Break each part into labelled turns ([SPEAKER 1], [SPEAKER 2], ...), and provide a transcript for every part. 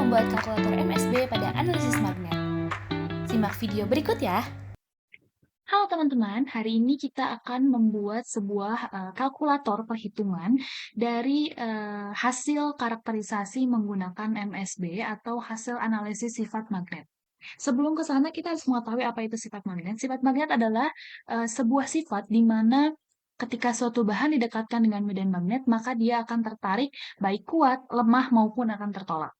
[SPEAKER 1] membuat kalkulator MSB pada analisis magnet. Simak video berikut ya. Halo teman-teman, hari ini kita akan membuat sebuah kalkulator perhitungan dari hasil karakterisasi menggunakan MSB atau hasil analisis sifat magnet. Sebelum ke sana kita harus mengetahui apa itu sifat magnet. Sifat magnet adalah sebuah sifat di mana ketika suatu bahan didekatkan dengan medan magnet, maka dia akan tertarik baik kuat, lemah maupun akan tertolak.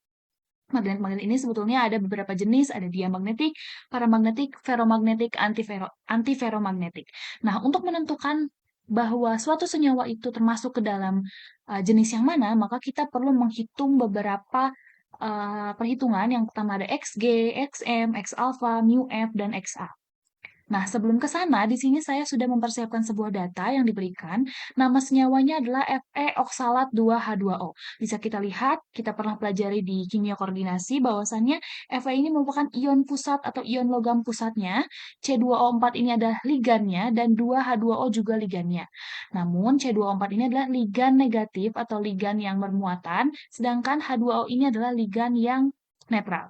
[SPEAKER 1] Magnet-magnet ini sebetulnya ada beberapa jenis, ada diamagnetik, paramagnetik, ferromagnetik, antiferromagnetik. Nah, untuk menentukan bahwa suatu senyawa itu termasuk ke dalam jenis yang mana, maka kita perlu menghitung beberapa perhitungan. Yang pertama ada Xg, Xm, X alpha, mu f, dan Xa. Nah, sebelum ke sana, di sini saya sudah mempersiapkan sebuah data yang diberikan. Nama senyawanya adalah Fe oksalat 2H2O. Bisa kita lihat, kita pernah pelajari di kimia koordinasi bahwasannya Fe ini merupakan ion pusat atau ion logam pusatnya. C2O4 ini adalah ligannya dan 2H2O juga ligannya. Namun C2O4 ini adalah ligan negatif atau ligan yang bermuatan, sedangkan H2O ini adalah ligan yang netral.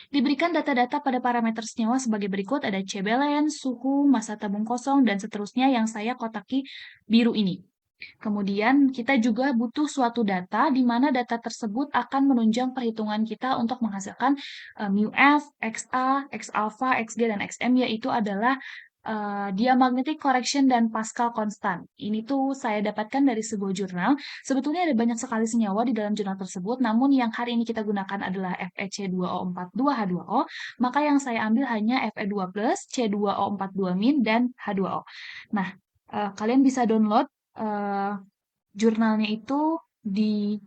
[SPEAKER 1] Diberikan data-data pada parameter senyawa sebagai berikut, ada Cbelen, suhu, massa tabung kosong, dan seterusnya yang saya kotaki biru ini. Kemudian kita juga butuh suatu data di mana data tersebut akan menunjang perhitungan kita untuk menghasilkan mu f, Xa, X alpha, Xg, dan Xm, yaitu adalah diamagnetic correction dan Pascal constant. Ini tuh saya dapatkan dari sebuah jurnal. Sebetulnya ada banyak sekali senyawa di dalam jurnal tersebut, namun yang hari ini kita gunakan adalah FeC2O4 2H2O, maka yang saya ambil hanya Fe2+, C2O42- dan H2O. Nah, kalian bisa download jurnalnya itu di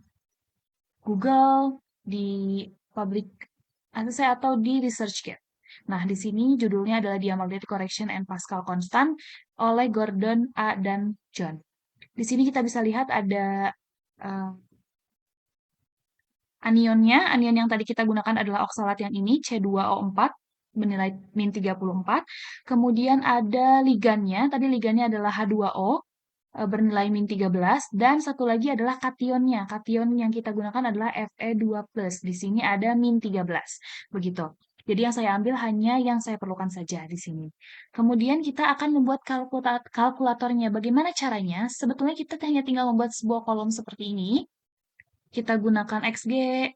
[SPEAKER 1] Google, di Public Access atau di ResearchGate. Nah, di sini judulnya adalah Diamagnetic Correction and Pascal Constant oleh Gordon A. dan John. Di sini kita bisa lihat ada anionnya. Anion yang tadi kita gunakan adalah oksalat yang ini, C2O4, bernilai min 34. Kemudian ada ligannya, tadi ligannya adalah H2O, bernilai min 13, dan satu lagi adalah kationnya. Kation yang kita gunakan adalah Fe2+. Di sini ada min 13. Begitu. Jadi yang saya ambil hanya yang saya perlukan saja di sini. Kemudian kita akan membuat kalkulatornya. Bagaimana caranya? Sebetulnya kita hanya tinggal membuat sebuah kolom seperti ini. Kita gunakan Xg,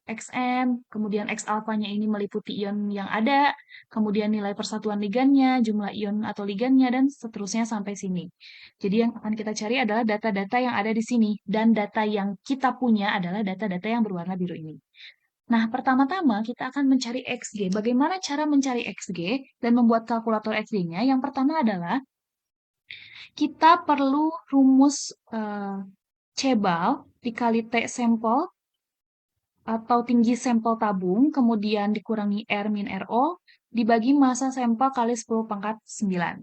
[SPEAKER 1] Xm, kemudian X alfanya ini meliputi ion yang ada, kemudian nilai persatuan ligannya, jumlah ion atau ligannya, dan seterusnya sampai sini. Jadi yang akan kita cari adalah data-data yang ada di sini, dan data yang kita punya adalah data-data yang berwarna biru ini. Nah, pertama-tama kita akan mencari Xg. Bagaimana cara mencari Xg dan membuat kalkulator Xg-nya? Yang pertama adalah kita perlu rumus Cebal dikali T sampel atau tinggi sampel tabung, kemudian dikurangi R min RO, dibagi massa sampel kali 10 pangkat 9.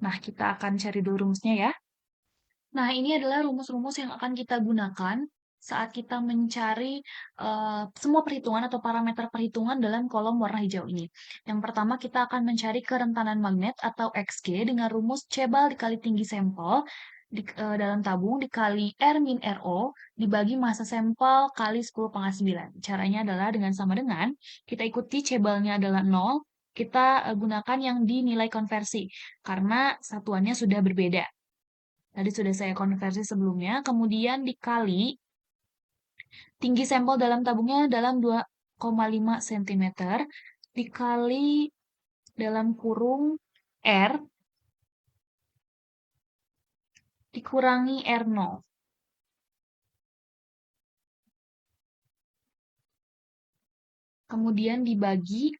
[SPEAKER 1] Nah, kita akan cari dulu rumusnya ya. Nah, ini adalah rumus-rumus yang akan kita gunakan saat kita mencari semua perhitungan atau parameter perhitungan dalam kolom warna hijau ini. Yang pertama, kita akan mencari kerentanan magnet atau Xg dengan rumus Cebal dikali tinggi sampel dalam tabung dikali R min RO dibagi massa sampel kali 10 pangkat 9. Caranya adalah dengan sama dengan kita ikuti Cebalnya adalah 0, kita gunakan yang dinilai konversi karena satuannya sudah berbeda. Tadi sudah saya konversi sebelumnya, kemudian dikali tinggi sampel dalam tabungnya dalam 2,5 cm, dikali dalam kurung R, dikurangi R0. Kemudian dibagi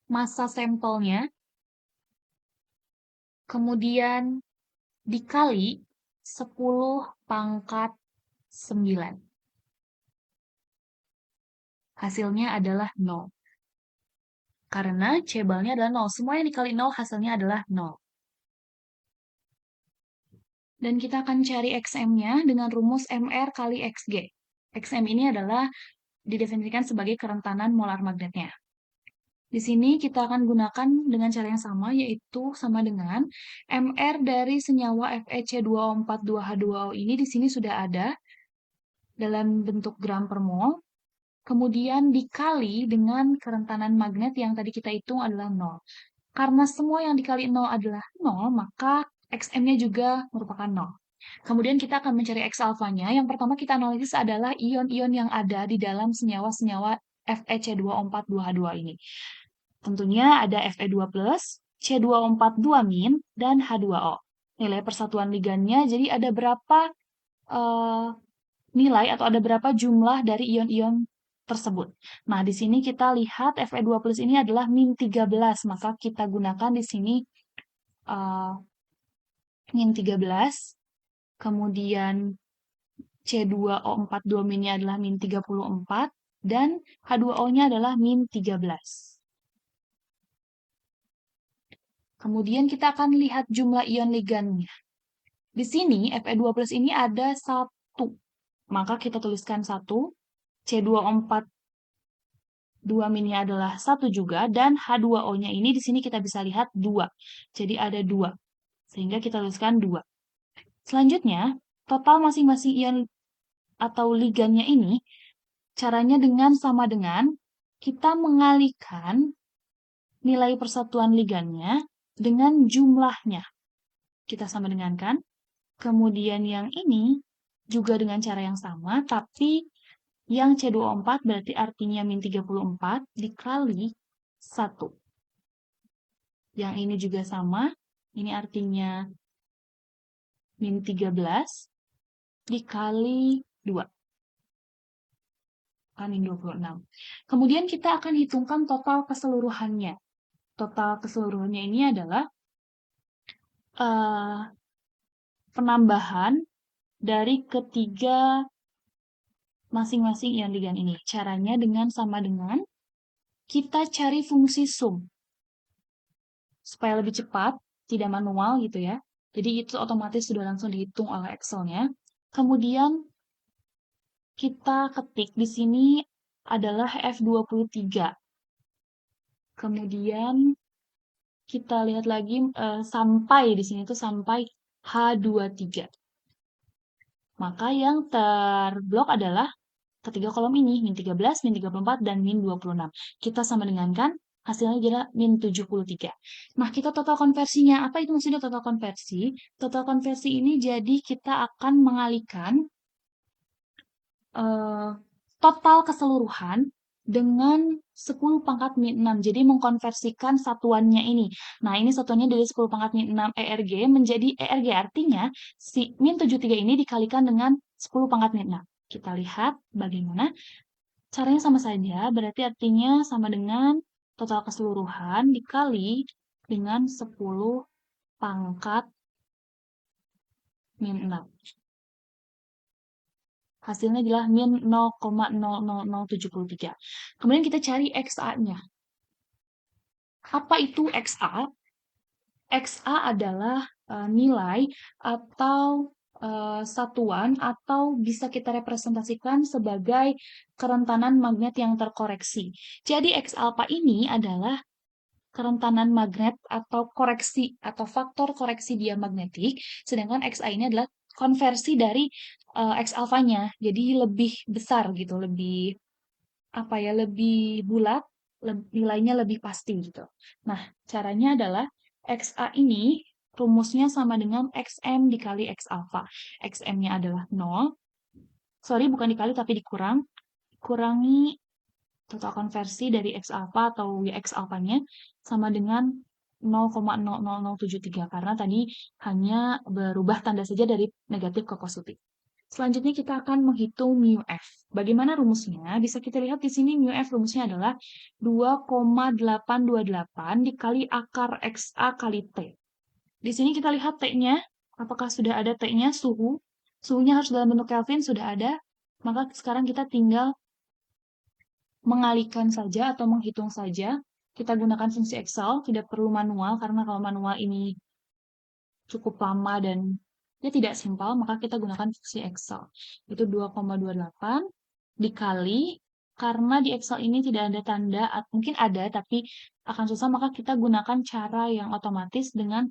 [SPEAKER 1] massa sampelnya, kemudian dikali 10 pangkat 9. Hasilnya adalah 0. Karena cebalnya adalah 0. Semua yang dikali 0 hasilnya adalah 0. Dan kita akan cari Xm-nya dengan rumus Mr kali Xg. Xm ini adalah didefinisikan sebagai kerentanan molar magnetnya. Di sini kita akan gunakan dengan cara yang sama, yaitu sama dengan Mr dari senyawa FeC2O4 2H2O ini di sini sudah ada dalam bentuk gram per mol. kemudian dikali dengan kerentanan magnet yang tadi kita hitung adalah 0. Karena semua yang dikali 0 adalah 0, maka Xm-nya juga merupakan 0. Kemudian kita akan mencari X alfanya. Yang pertama kita analisis adalah ion-ion yang ada di dalam senyawa-senyawa FeC2O4 2H2 ini. Tentunya ada Fe2+, C2O4 2- dan H2O. Nilai persatuan ligannya, jadi ada berapa nilai atau ada berapa jumlah dari ion-ion tersebut. Nah, di sini kita lihat Fe2+ ini adalah -13, maka kita gunakan di sini -13, kemudian C2O4 2- adalah -34, dan H2O-nya adalah -13. Kemudian kita akan lihat jumlah ion ligannya. Di sini Fe2+ ini ada 1, maka kita tuliskan 1, C2O4 2- adalah 1 juga, dan H2O-nya ini di sini kita bisa lihat 2. Jadi ada 2, sehingga kita tuliskan 2. Selanjutnya, total masing-masing ion atau ligannya ini, caranya sama dengan kita mengalihkan nilai persatuan ligannya dengan jumlahnya. Kita sama dengan kan? Kemudian yang ini juga dengan cara yang sama, tapi yang C2O4 berarti artinya -34 dikali 1. Yang ini juga sama, ini artinya -13 dikali 2. Kan 26. Kemudian kita akan hitungkan total keseluruhannya. Total keseluruhannya ini adalah penambahan dari ketiga masing-masing ion ligan ini. Caranya sama dengan kita cari fungsi sum. Supaya lebih cepat, tidak manual gitu ya. Jadi itu otomatis sudah langsung dihitung oleh Excel-nya. Kemudian kita ketik di sini adalah F23. Kemudian kita lihat lagi sampai di sini tuh sampai H23. Maka yang terblok adalah ketiga kolom ini, -13, -34, dan -26. Kita sama dengan kan, hasilnya adalah -73. Nah, kita total konversinya. Apa itu maksudnya total konversi? Total konversi ini jadi kita akan mengalihkan total keseluruhan dengan 10 pangkat -6. Jadi mengkonversikan satuannya ini. Nah, ini satuannya dari 10 pangkat -6 ERG menjadi ERG. Artinya, si -73 ini dikalikan dengan 10 pangkat -6. Kita lihat bagaimana. Caranya sama saja, berarti artinya sama dengan total keseluruhan dikali dengan 10 pangkat -6. Hasilnya adalah min 0,00073. Kemudian kita cari XA-nya. Apa itu XA? XA adalah nilai atau satuan atau bisa kita representasikan sebagai kerentanan magnet yang terkoreksi. Jadi X alpha ini adalah kerentanan magnet atau koreksi atau faktor koreksi diamagnetik, sedangkan XA ini adalah konversi dari X alfanya. Jadi lebih besar gitu, lebih apa ya, lebih bulat, nilainya lebih pasti gitu. Nah, caranya adalah XA ini rumusnya sama dengan XM dikali X alpha. XM-nya adalah 0. Sorry, bukan dikali tapi dikurang. Kurangi total konversi dari X alpha atau X alfanya sama dengan 0,00073 karena tadi hanya berubah tanda saja dari negatif ke positif. Selanjutnya kita akan menghitung μF. Bagaimana rumusnya? Bisa kita lihat di sini μF rumusnya adalah 2,828 dikali akar XA kali T. Di sini kita lihat T-nya, apakah sudah ada T-nya, suhu. Suhunya harus dalam bentuk Kelvin, sudah ada. Maka sekarang kita tinggal mengalihkan saja atau menghitung saja. Kita gunakan fungsi Excel, tidak perlu manual, karena kalau manual ini cukup lama dan dia tidak simpel, maka kita gunakan fungsi Excel. Itu 2,28 dikali, karena di Excel ini tidak ada tanda, mungkin ada, tapi akan susah, maka kita gunakan cara yang otomatis dengan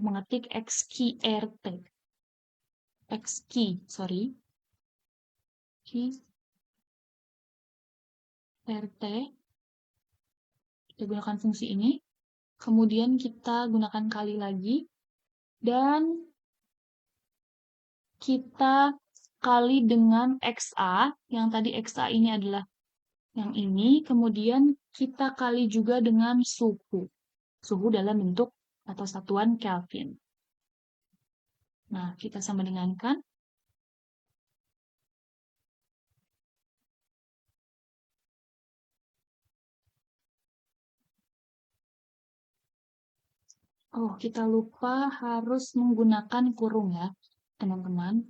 [SPEAKER 1] mengetik XKRT. XKey, sorry. Key RT, kita gunakan fungsi ini, kemudian kita gunakan kali lagi, dan kita kali dengan XA, yang tadi XA ini adalah yang ini, kemudian kita kali juga dengan suhu. Suhu dalam bentuk atau satuan Kelvin. Nah, kita sama dengankan. Oh, kita lupa harus menggunakan kurung ya, teman-teman.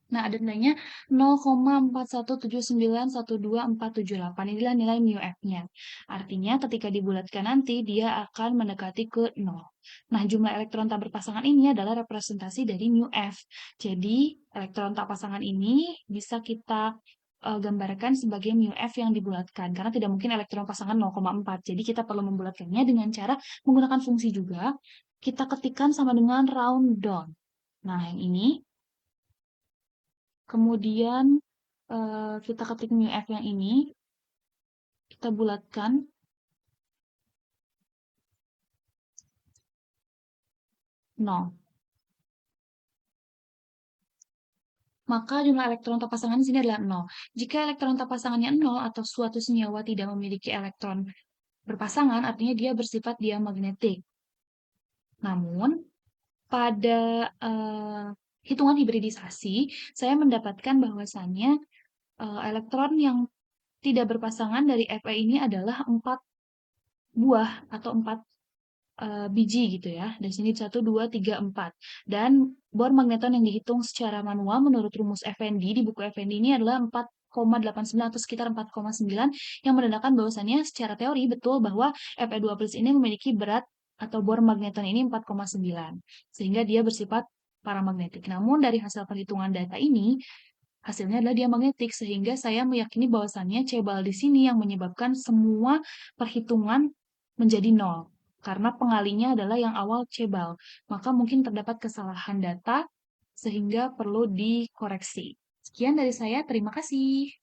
[SPEAKER 1] Nah, ada nilainya 0,417912478. Inilah nilai mu f-nya. Artinya, ketika dibulatkan nanti, dia akan mendekati ke 0. Nah, jumlah elektron tak berpasangan ini adalah representasi dari mu f. Jadi, elektron tak pasangan ini bisa kita gambarkan sebagai mu f yang dibulatkan. Karena tidak mungkin elektron pasangan 0,4. Jadi, kita perlu membulatkannya dengan cara menggunakan fungsi juga. Kita ketikkan sama dengan round down. Nah, yang ini. Kemudian kita ketik mu f yang ini, kita bulatkan. Nol. Maka jumlah elektron tak pasangan di sini adalah 0. Jika elektron tak pasangannya 0 atau suatu senyawa tidak memiliki elektron berpasangan, artinya dia bersifat diamagnetik. Namun, pada hitungan hibridisasi, saya mendapatkan bahwasannya elektron yang tidak berpasangan dari Fe ini adalah 4 buah atau 4 biji gitu ya. Dari sini 1, 2, 3, 4. Dan bor magneton yang dihitung secara manual menurut rumus Effendi di buku Effendi ini adalah 4,89 atau sekitar 4,9 yang menandakan bahwasannya secara teori betul bahwa Fe2 plus ini memiliki berat atau bor magneton ini 4,9 sehingga dia bersifat paramagnetik. Namun dari hasil perhitungan data ini hasilnya adalah dia magnetik sehingga saya meyakini bahwasannya Cebal di sini yang menyebabkan semua perhitungan menjadi nol karena pengalinya adalah yang awal Cebal. Maka mungkin terdapat kesalahan data sehingga perlu dikoreksi. Sekian dari saya, terima kasih.